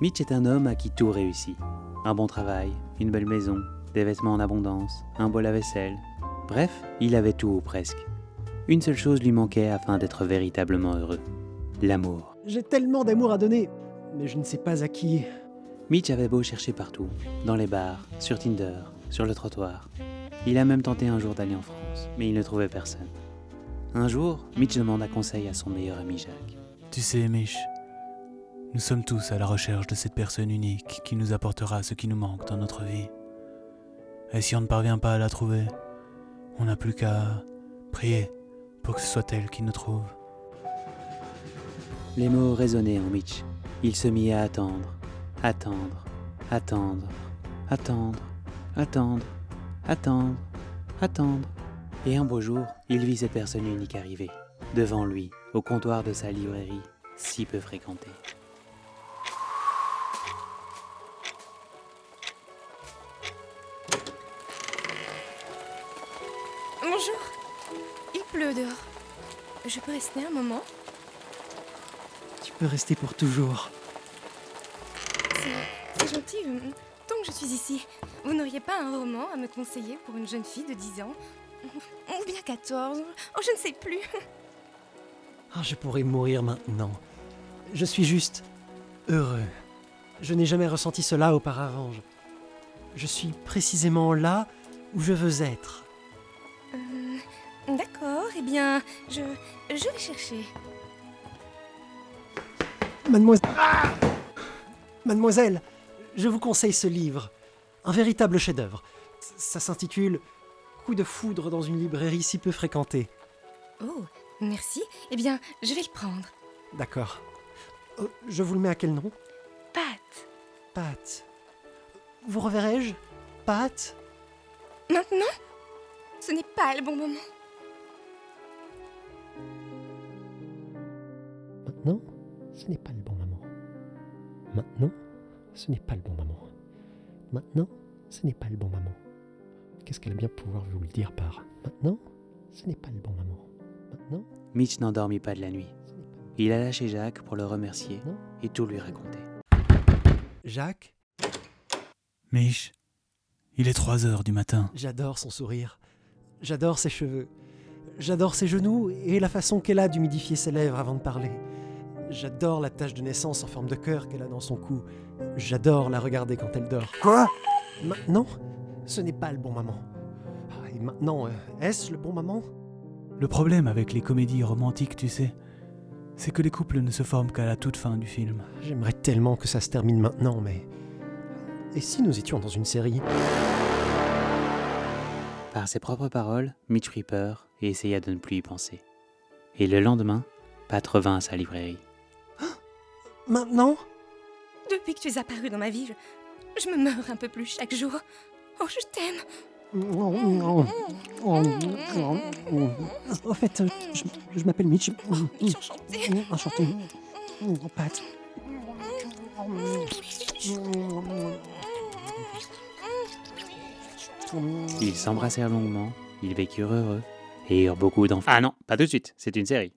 Mitch est un homme à qui tout réussit. Un bon travail, une belle maison, des vêtements en abondance, un beau lave-vaisselle. Bref, il avait tout ou presque. Une seule chose lui manquait afin d'être véritablement heureux. L'amour. J'ai tellement d'amour à donner, mais je ne sais pas à qui. Mitch avait beau chercher partout, dans les bars, sur Tinder, sur le trottoir. Il a même tenté un jour d'aller en France, mais il ne trouvait personne. Un jour, Mitch demanda conseil à son meilleur ami Jacques. Tu sais, Mich, nous sommes tous à la recherche de cette personne unique qui nous apportera ce qui nous manque dans notre vie. Et si on ne parvient pas à la trouver, on n'a plus qu'à prier pour que ce soit elle qui nous trouve. Les mots résonnaient en Mitch. Il se mit à attendre, attendre, attendre, attendre, attendre, attendre, attendre. Et un beau jour, il vit cette personne unique arriver, devant lui, au comptoir de sa librairie, si peu fréquentée. Bonjour. Il pleut dehors. Je peux rester un moment? Tu peux rester pour toujours. C'est gentil. Tant que je suis ici, vous n'auriez pas un roman à me conseiller pour une jeune fille de 10 ans? Ou bien 14? Oh, je ne sais plus. Ah, je pourrais mourir maintenant. Je suis juste heureux. Je n'ai jamais ressenti cela auparavant. Je suis précisément là où je veux être. D'accord, eh bien, je vais chercher. Mademoiselle, je vous conseille ce livre. Un véritable chef-d'œuvre. Ça s'intitule « Coup de foudre dans une librairie si peu fréquentée ». Oh, merci. Eh bien, je vais le prendre. D'accord. Je vous le mets à quel nom? Pat. Pat. Vous reverrai-je, Pat? Maintenant? Ce n'est pas le bon moment. Maintenant, ce n'est pas le bon moment. Maintenant, ce n'est pas le bon moment. Maintenant, ce n'est pas le bon moment. Qu'est-ce qu'elle va bien pouvoir vous le dire par « Maintenant, ce n'est pas le bon moment. Maintenant, Mitch n'endormit pas de la nuit. ce n'est pas le bon Il alla chez Jacques pour le remercier moment. et tout lui raconter. Jacques, Mich, il est 3 heures du matin. j'adore son sourire. J'adore ses cheveux. J'adore ses genoux et la façon qu'elle a d'humidifier ses lèvres avant de parler. J'adore la tache de naissance en forme de cœur qu'elle a dans son cou. J'adore la regarder quand elle dort. Quoi? Maintenant, ce n'est pas le bon moment. Ah, et maintenant, est-ce le bon moment? Le problème avec les comédies romantiques, tu sais, c'est que les couples ne se forment qu'à la toute fin du film. J'aimerais tellement que ça se termine maintenant, mais... Et si nous étions dans une série? Par ses propres paroles, Mitch prit peur et essaya de ne plus y penser. Et le lendemain, Pat revint à sa librairie. Maintenant? Depuis que tu es apparu dans ma vie, je me meurs un peu plus chaque jour. Oh, je t'aime. Au fait, je m'appelle Mitch. Enchantée. Enchanté. Pat. Ils s'embrassèrent longuement, ils vécurent heureux et eurent beaucoup d'enfants. Ah non, pas tout de suite, c'est une série.